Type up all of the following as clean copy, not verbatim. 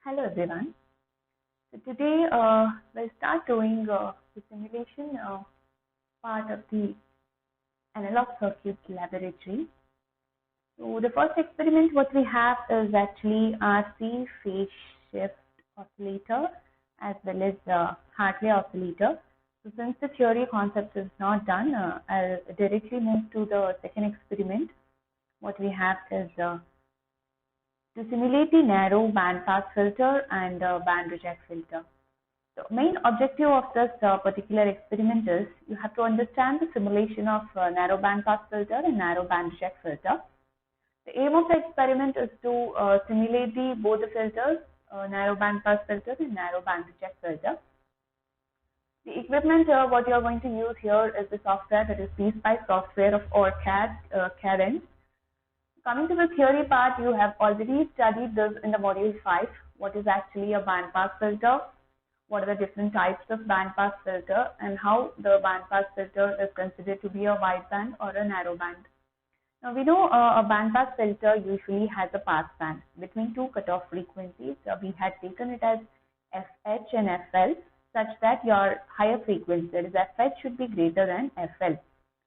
Hello everyone. So today we'll start doing the simulation part of the analog circuit laboratory. So the first experiment what we have is actually RC phase shift oscillator as well as Hartley oscillator. So since the theory concept is not done, I'll directly move to the second experiment. What we have is to simulate the narrow band pass filter and band reject filter. The main objective of this particular experiment is you have to understand the simulation of narrow band pass filter and narrow band reject filter. The aim of the experiment is to simulate both the filters, narrow band pass filter and narrow band reject filter. The equipment what you are going to use here is the software, that is PSpice software of OrCAD, Cadence. Coming to the theory part, you have already studied this in the module 5. What is actually a band pass filter? What are the different types of band pass filter and how the band pass filter is considered to be a wide band or a narrow band. Now we know a band pass filter usually has a pass band between two cutoff frequencies. We had taken it as FH and FL such that your higher frequency, that is FH, should be greater than FL.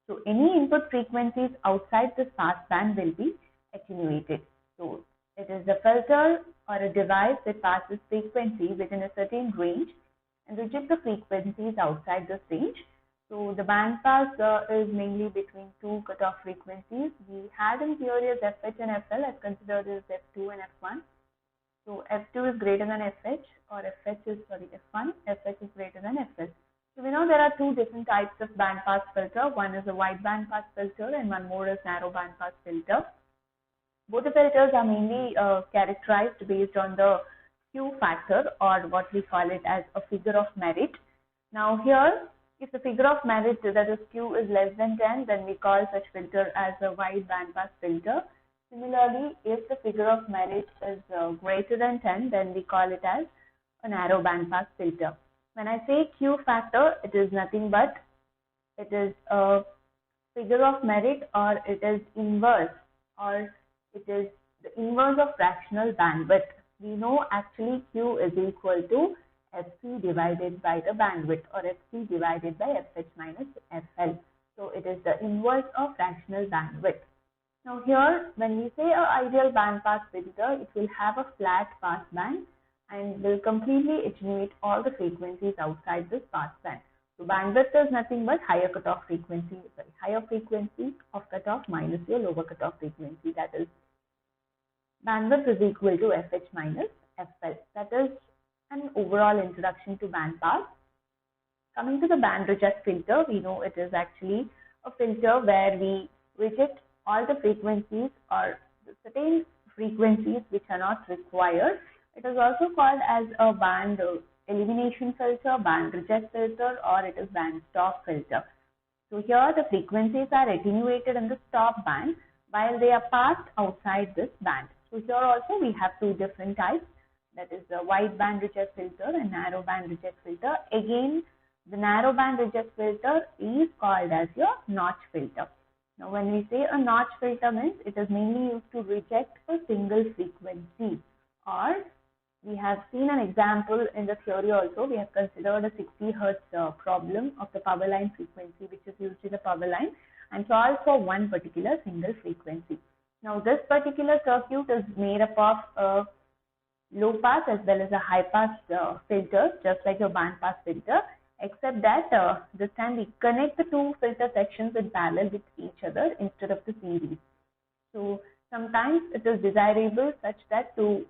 So any input frequencies outside this pass band will be attenuated. So it is a filter or a device that passes frequency within a certain range and rejects the frequencies outside this range. So the band pass is mainly between two cutoff frequencies. We had in theory as FH and FL as considered as F2 and F1. So F2 is greater than FH or F1, FH is greater than FL. So we know there are two different types of band pass filter. One is a wide band pass filter and one more is narrow band pass filter. Both the filters are mainly characterized based on the Q factor, or what we call it as a figure of merit. Now here, if the figure of merit, that is Q, is less than 10, then we call such filter as a wide band pass filter. Similarly, if the figure of merit is greater than 10, then we call it as a narrow band pass filter. When I say Q factor, it is nothing but it is a figure of merit, or it is inverse, or it is the inverse of fractional bandwidth. We know actually Q is equal to Fc divided by the bandwidth, or Fc divided by Fh minus Fl. So it is the inverse of fractional bandwidth. Now here, when we say an ideal band pass filter, it will have a flat pass band and will completely attenuate all the frequencies outside this pass band. So bandwidth is nothing but higher cutoff frequency, higher frequency of cutoff minus your lower cutoff frequency, that is bandwidth is equal to Fh minus Fl. That is an overall introduction to band pass. Coming to the band reject filter, we know it is actually a filter where we reject all the frequencies or certain frequencies which are not required. It is also called as a band elimination filter, band reject filter, or it is band stop filter. So here the frequencies are attenuated in the stop band while they are passed outside this band. So here also we have two different types, that is the wide band reject filter and narrow band reject filter. Again, the narrow band reject filter is called as your notch filter. Now when we say a notch filter means it is mainly used to reject a single frequency, or we have seen an example in the theory also. We have considered a 60 hertz problem of the power line frequency which is used in the power line and solved for one particular single frequency. Now this particular circuit is made up of a low pass as well as a high pass filter, just like your band pass filter, except that this time we connect the two filter sections in parallel with each other instead of the series. So sometimes it is desirable such that to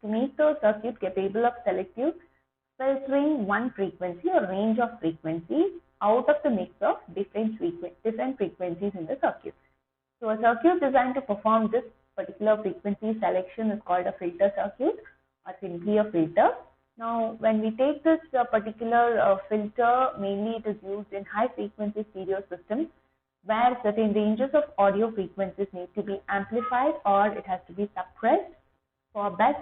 make the circuit capable of selective filtering one frequency or range of frequencies out of the mix of different frequencies in the circuit. So a circuit designed to perform this particular frequency selection is called a filter circuit, or simply a filter. Now when we take this particular filter, mainly it is used in high frequency stereo systems where certain ranges of audio frequencies need to be amplified or it has to be suppressed for best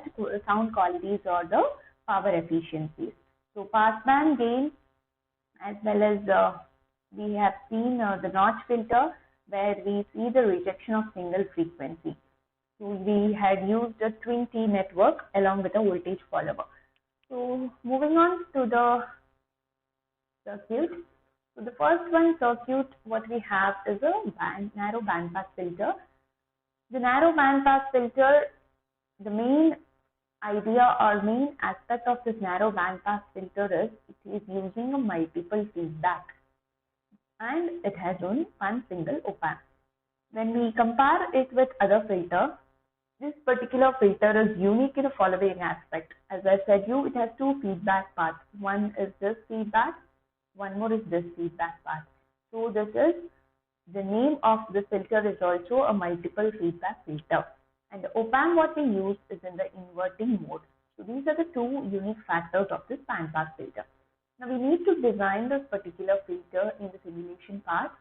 sound qualities or the power efficiencies. So passband gain, as well as we have seen the notch filter where we see the rejection of single frequency. So we had used a twin T network along with a voltage follower. So moving on to the circuit. So the first one circuit what we have is a narrow bandpass filter. The narrow bandpass filter, the main idea or main aspect of this narrow bandpass filter is it is using a multiple feedback and it has only one single op-amp. When we compare it with other filter, this particular filter is unique in the following aspect. As I said you, it has two feedback paths. One is this feedback, one more is this feedback path. So this is the name of the filter is also a multiple feedback filter. And the op-amp what we use is in the inverting mode. So these are the two unique factors of this bandpass filter. Now we need to design this particular filter in the simulation part.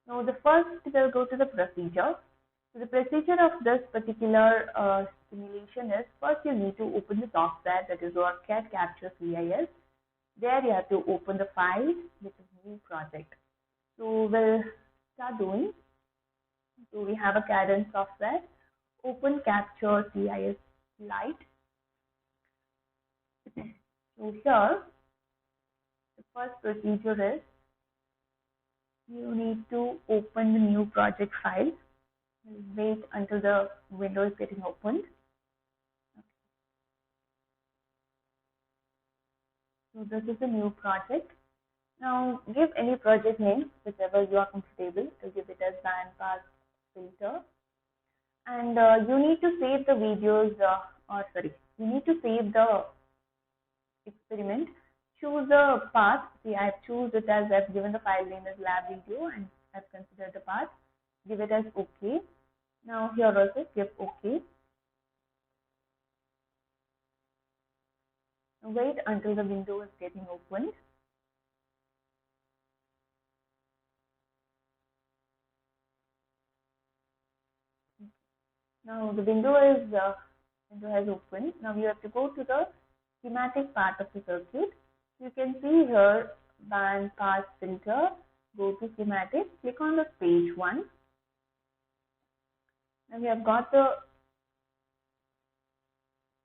Now the first we'll go to the procedure. So the procedure of this particular simulation is first you need to open the software that is OrCAD Capture CIS. There you have to open the file which is new project. So we'll start doing. So we have a Cadence software. Open Capture CIS Lite. So here the first procedure is you need to open the new project file. Wait until the window is getting opened. So this is a new project. Now give any project name, whichever you are comfortable. To give it as bandpass filter. And you need to save the videos, you need to save the experiment. Choose the path. See, I've choose it as I've given the file name as lab video and I've considered the path. Give it as OK. Now here also give OK. Wait until the window is getting opened. Now the window has opened. Now you have to go to the schematic part of the circuit. You can see here band pass filter. Go to schematic. Click on the page 1. Now we have got the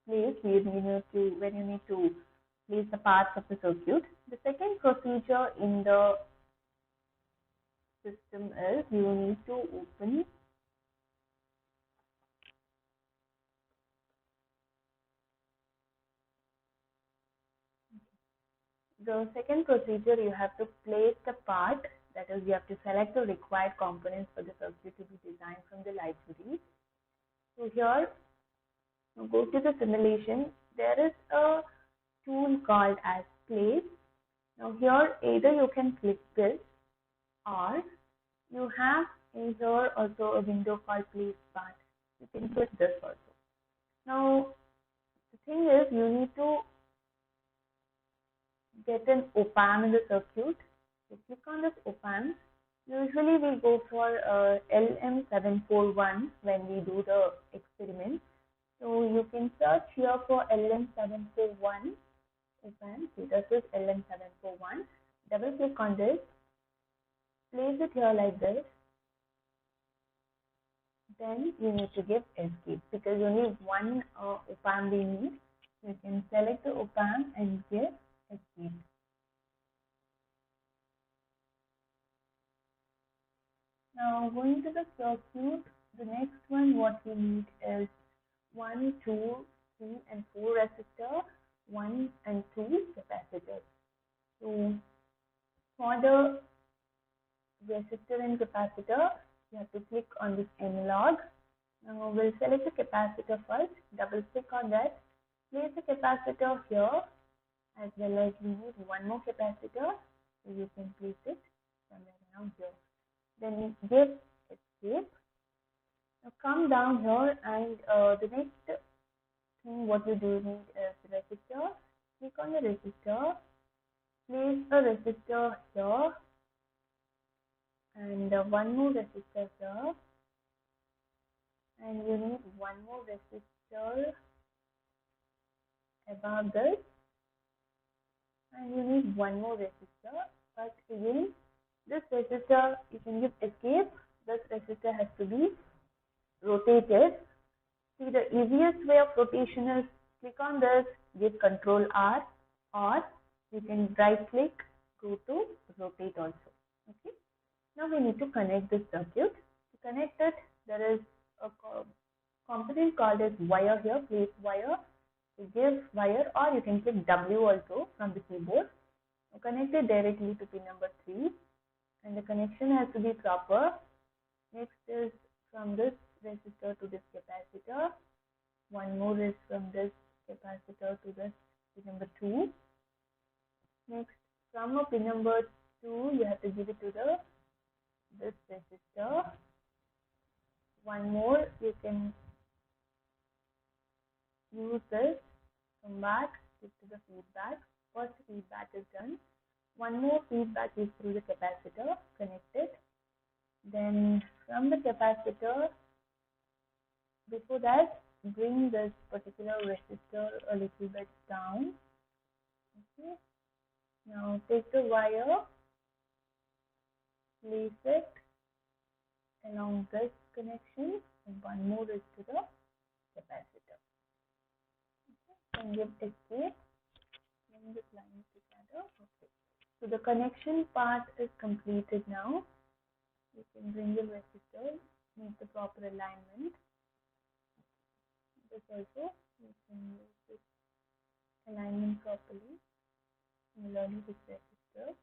place where you need to place the parts of the circuit. The second procedure in the system is you need to open the second procedure. You have to place the part, that is you have to select the required components for the circuit to be designed from the library. So here go to the simulation. There is a tool called as place. Now here either you can click this or you have here also a window called place part. You can click this also. Now the thing is you need to get an op-amp in the circuit. So click on this op-amp. Usually we go for LM741 when we do the experiment. So you can search here for LM741 op-amp. So this is LM741. Double click on this. Place it here like this. Then you need to give escape because only one op-amp we need. You can select the op-amp and give escape. Now going to the circuit, the next one what we need is 1, 2, 3 and 4 resistor, 1 and 2 capacitors. So for the resistor and capacitor, you have to click on this analog. Now we'll select the capacitor first, double click on that, place the capacitor here, as well as we need one more capacitor, so you can place it somewhere around here. Then give escape. Now come down here and the next thing what you do need is the resistor. Click on the resistor, place a resistor here and one more resistor here, and you need one more resistor above this, and you need one more resistor. But again, this resistor you can give escape. This resistor has to be rotated See, the easiest way of rotation is click on this, give Control R, or you can right click, go to rotate also. Okay. Now we need to connect this circuit. To connect it, there is a component called as wire here. Place wire. You give wire, or you can click W also from the keyboard. You connect it directly to pin number 3, and the connection has to be proper. Next is from this resistor to this capacitor. One more is from this capacitor to this pin number 2. Next, from a pin number 2, you have to give it to this resistor. One more, you can use this, come back, give to the feedback. First feedback is done. One more feedback is through the capacitor, connected. Then from the capacitor, before that, bring this particular resistor a little bit down. Okay. Now take the wire, place it along this connection, and one more is to the capacitor. Okay. And give escape. Bring this line together. Okay. So the connection part is completed now. You can bring the resistor, make the proper alignment. This also, you can use this alignment properly. Similarly, this resistor.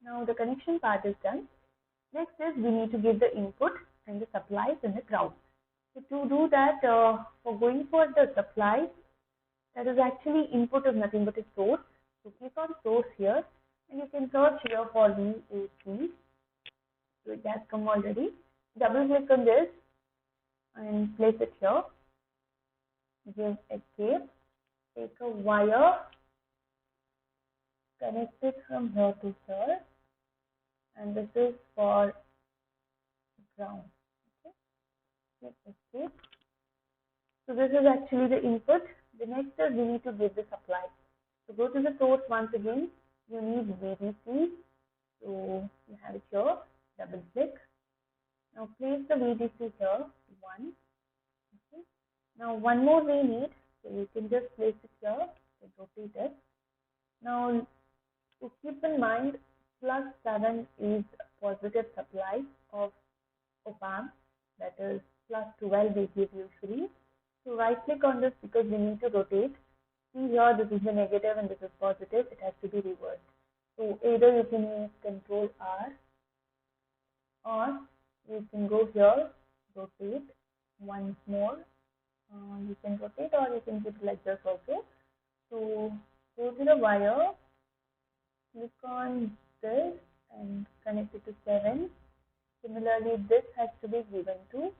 Now the connection part is done. Next is we need to give the input and the supplies and the ground. So to do that, for going for the supplies, that is actually input is nothing but a source. So click on source here, and you can search here for VAC. So it has come already. Double click on this and place it here. Give escape. Take a wire, connect it from here to here, and this is for ground. Okay. Click escape. So this is actually the input. The next is we need to give the supply. So go to the source once again. You need VDC. So you have it here. Double click. Now place the VDC here. 1. Okay. Now one more we need. So you can just place it here. So rotate it. Now to keep in mind, +7 is positive supply of op-amp. That is +12 we give usually. So right click on this because we need to rotate. See here, this is the negative and this is positive. It has to be reversed. So either you can use Control R, or you can go here, rotate once more. You can rotate, or you can keep it like this also. So go to the wire, click on this and connect it to 7. Similarly, this has to be given to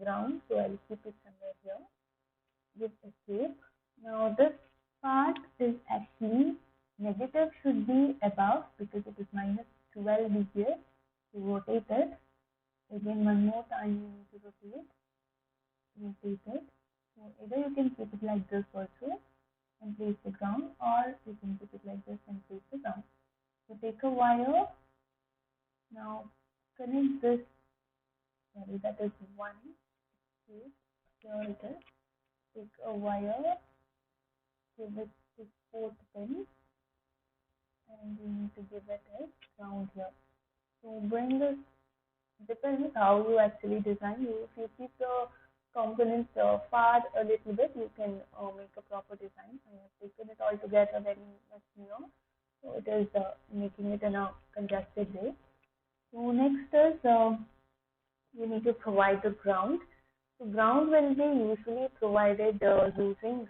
ground. So I'll keep it somewhere here. Give escape. Now this part is actually negative should be above because it is -12 here. To rotate it. Again, one more time you need to rotate. Rotate it. So either you can keep it like this also and place the ground, or you can keep it like this and place the ground. So take a wire. Now connect this. Sorry, that is 1. Okay. Here it is. Take a wire. Give it to 4th pin, and we need to give it a ground here. So bring this, depends how you actually design. If you keep the components far a little bit, you can make a proper design. I have taken it all together very much near, so it is making it in a congested way. So next is you need to provide the ground. So ground will be usually provided using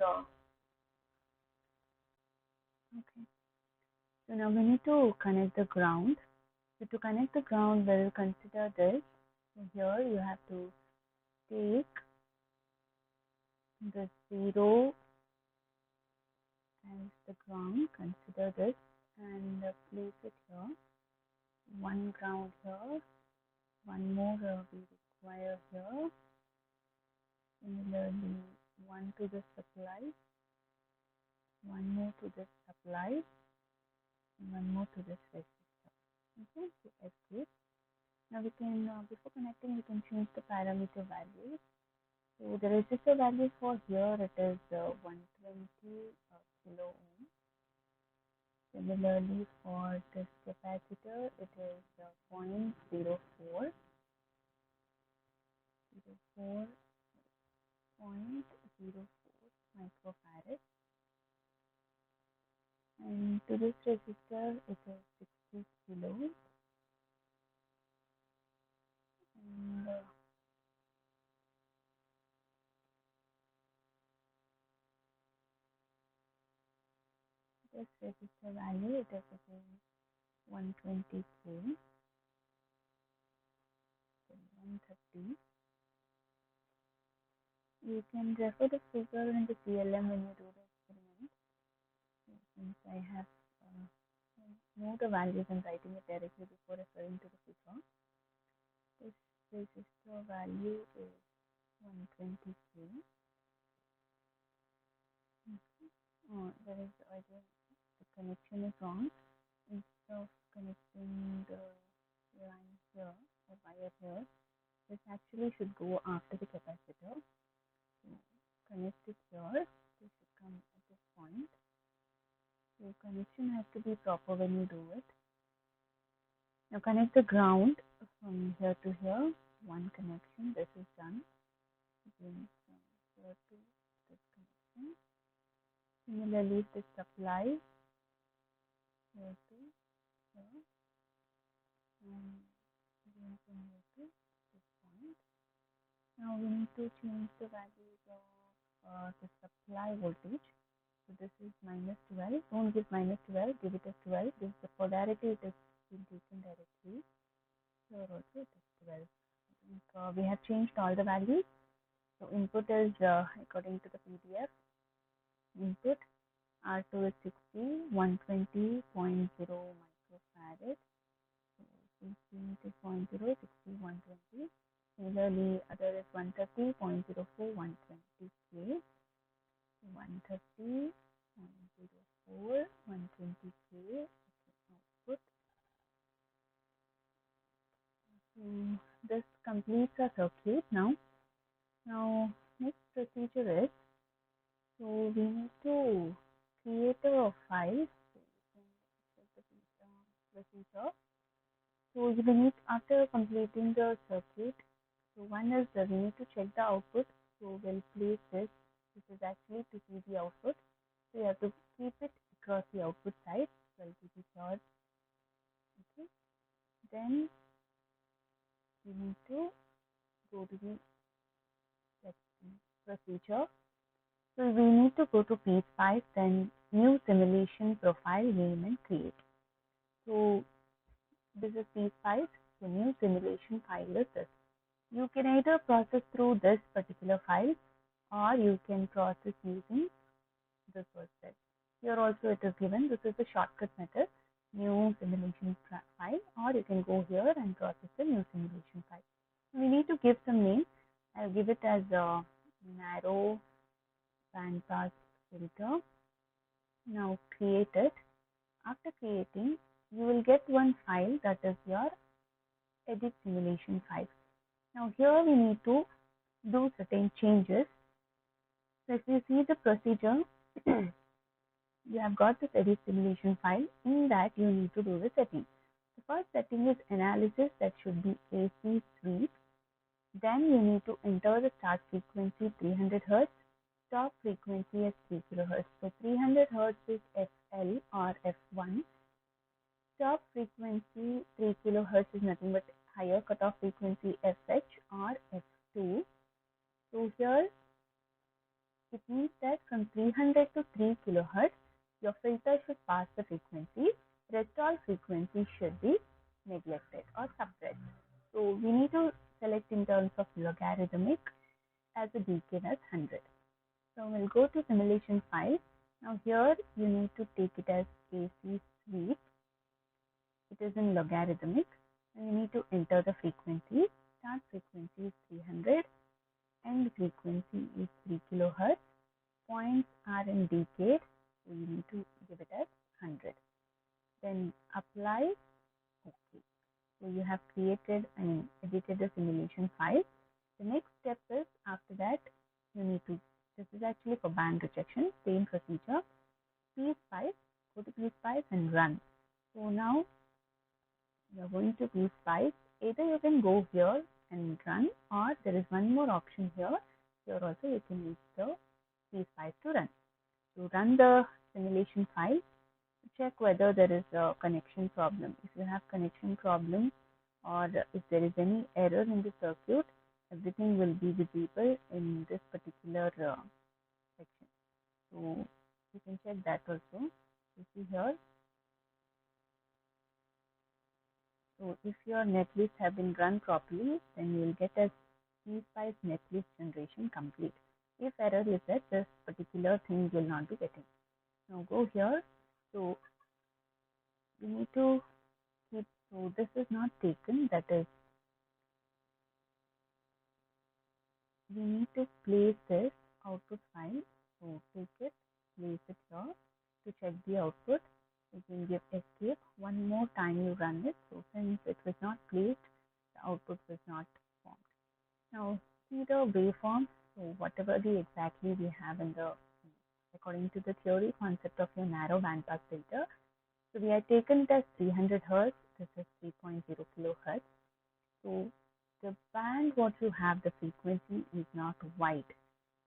okay. So now we need to connect the ground. So to connect the ground, we'll consider this. So here you have to take the 0 as the ground. Consider this and place it here. One ground here. One more we require here. Similarly, one to the supply. One more to this supply. One more to this resistor. Okay, so escape. Now we can, before connecting, we can change the parameter values. So the resistor value for here, it is 120 kilo ohm. Similarly, for this capacitor, it is 0.04 microfarad. And to this resistor, it is 60 kilo. And this resistor value, it is again 120 k, then 130. You can refer the figure in the CLM when you do the experiment. So since I have know the values and writing it directly before referring to the figure, this resistor value is 120 k. There is again the connection is wrong. Instead of connecting the line here or wire here, this actually should go after the capacitor. So connect it here. This should come at this point. So connection has to be proper when you do it. Now connect the ground from here to here. One connection. This is done. Again from here to this connection. Similarly, the supply here to here. And again from here to this point. Now we need to change the values of the supply voltage. So this is minus 12. Don't give minus 12, give it as 12. This is the polarity, it is being taken directly. Here also it is 12. I think we have changed all the values. So input is according to the PDF. Input R2 is 60, 120.0 microfarad. So 60 is 0.0, 60, 120. Similarly, other is 130.04, 120 K. 130.04, 120 K. Output. So this completes our circuit now. Now next procedure is, so we need to create a file. So you can check the procedure. So we need, after completing the circuit, so one is we need to check the output. So we'll place this. This is actually to see the output. So you have to keep it across the output side. 12 dB charge. Okay. Then we need to go to the procedure. So we need to go to PSpice, then new simulation profile, name and create. So this is PSpice. So new simulation file is this. You can either process through this particular file or you can process using this first step. Here also it is given. This is the shortcut method, new simulation file, or you can go here and process the new simulation file. We need to give some name. I'll give it as a narrow bandpass filter. Now create it. After creating, you will get one file, that is your edit simulation file. Now here we need to do certain changes. So if you see the procedure, you have got this edit simulation file. In that you need to do the setting. The first setting is analysis, that should be AC sweep. Then you need to enter the start frequency 300 Hz, stop frequency as 3 kHz. So 300 Hz is FL or F1. Stop frequency 3 kHz is nothing but higher cutoff frequency FH or F2. So here it means that from 300 to 3 kHz, your filter should pass the frequency. Rest all frequencies should be neglected or suppressed. So we need to select in terms of logarithmic as a beacon as 100. So we'll go to simulation file. Now here you need to take it as AC sweep. It is in logarithmic. And you need to enter the frequency. Start frequency is 300. End frequency is 3 kHz. Points are in decade. So you need to give it as 100. Then apply. Okay. So you have created and edited the simulation file. The next step is, after that, you need to, this is actually for band rejection, same procedure. PSpice, go to PSpice and run. So now you are going to PSpice. Either you can go here and run, or there is one more option here. Here also you can use the PSpice to run. To run the simulation file, check whether there is a connection problem. If you have connection problem, or if there is any error in the circuit, everything will be visible in this particular section. So you can check that also. You see here. So if your netlist have been run properly, then you will get a PSpice netlist generation complete. If error is that, this particular thing will not be getting. Now go here. So you need to keep, so this is not taken, that is, we need to place this output file. So take it, place it here to check the output. You can give escape. One more time you run it. So since it was not placed, the output was not formed. Now see the waveform. So whatever the exactly we have in the, according to the theory concept of your narrow bandpass filter. So we have taken it as 300 Hertz. This is 3.0 kilohertz. So the band what you have, the frequency is not wide.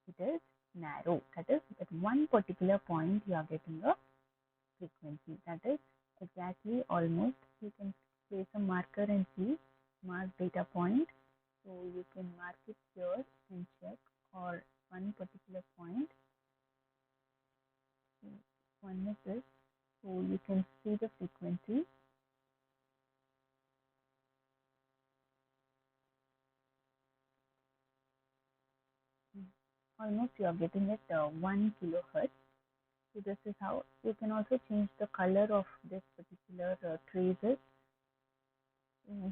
It is narrow. That is, at one particular point you are getting a frequency. That is exactly almost, you can place a marker and see, mark data point. So you can mark it here and check, or one particular point. One is this. So you can see the frequency. Almost you are getting it 1 kilohertz. So this is how you can also change the color of this particular traces.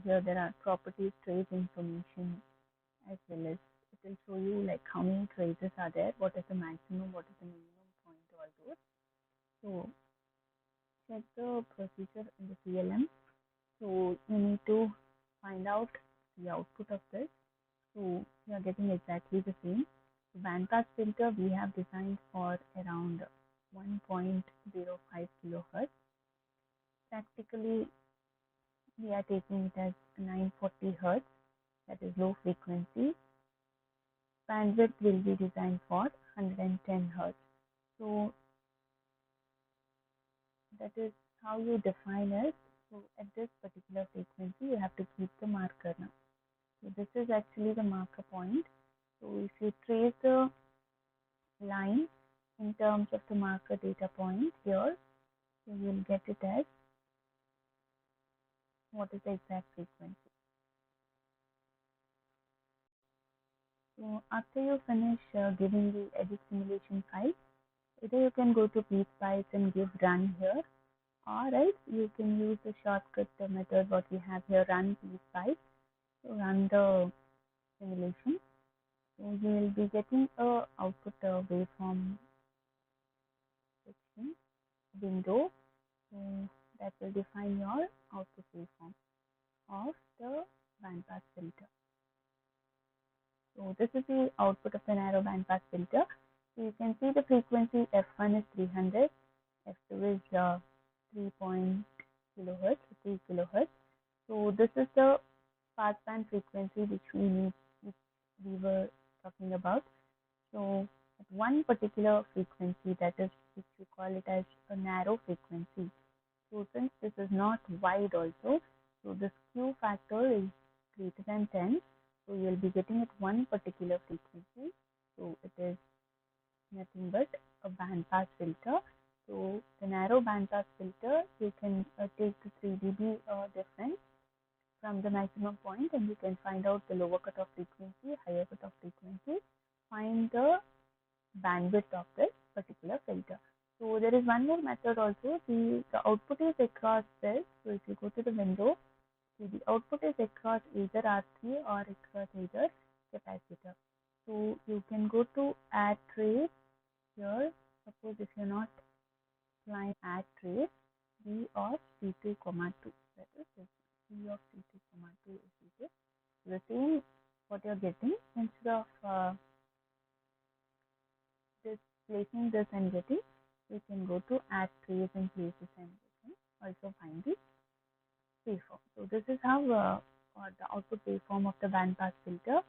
Here there are properties, trace information, as well as it will show you like how many traces are there, what is the maximum, what is the minimum point, all those. So check the procedure in the CLM. So you need to find out the output of this. So you are getting exactly the same. So bandpass filter we have designed for around 1.05 kilohertz. Practically we are taking it as 940 hertz, that is low frequency. Bandwidth will be designed for 110 hertz. So that is how you define it. So at this particular frequency, you have to keep the marker now. So this is actually the marker point. So if you trace the line in terms of the marker data point here, so you will get it as what is the exact frequency. So after you finish giving the edit simulation file, either you can go to PSpice and give run here, or else you can use the shortcut method what we have here, run PSpice, to run the simulation. So you will be getting a output waveform section window. So that will define your output waveform of the bandpass filter. So this is the output of the narrow bandpass filter. So you can see the frequency F1 is 300, F2 is 3 kilohertz, 3 kilohertz. So this is the passband frequency which we were talking about. So at one particular frequency, that is, which we call it as a narrow frequency. So since this is not wide also, so the skew factor is greater than 10. So you'll be getting at one particular frequency. So it is nothing but a bandpass filter. So the narrow bandpass filter, you can take the 3 dB difference from the maximum point, and you can find out the lower cutoff frequency, higher cutoff frequency, find the bandwidth of this particular filter. So there is one more method also. The output is across this. So if you go to the window, see the output is across either R3 or across either capacitor. So you can go to add trace here. Suppose if you're not applying add trace B or C2, 2. That is this. P of T2, 2 is equal to the same what you're getting. Instead of just placing this and getting, you can go to add trays and places and you can also find the waveform. So this is how the output waveform of the bandpass filter.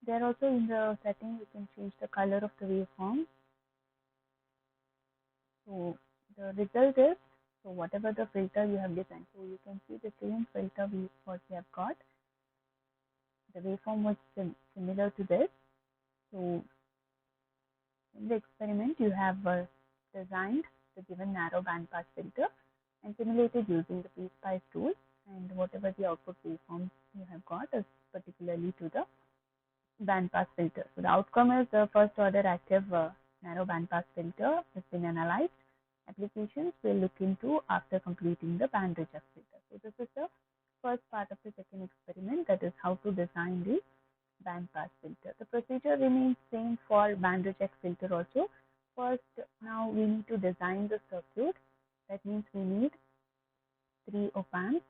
There also in the setting you can change the color of the waveform. So the result is, so whatever the filter you have designed, so you can see the same filter what we have got. The waveform was similar to this. So in the experiment you have designed the given narrow bandpass filter and simulated using the PSpice tool, and whatever the output waveform you have got is particularly to the bandpass filter. So the outcome is the first order active narrow bandpass filter has been analyzed. Applications will look into after completing the band reject filter. So this is the first part of the second experiment, that is how to design the bandpass filter. The procedure remains same for band reject filter also. First, now we need to design the circuit. That means we need 3 op-amps.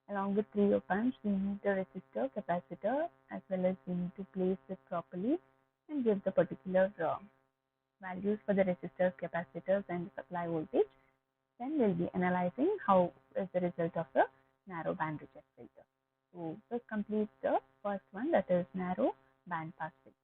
Along with 3 op-amps, we need the resistor, capacitor, as well as we need to place it properly and give the particular values for the resistors, capacitors, and the supply voltage. Then we'll be analyzing how is the result of the narrow band reject filter. So this completes the first one, that is narrow band pass filter.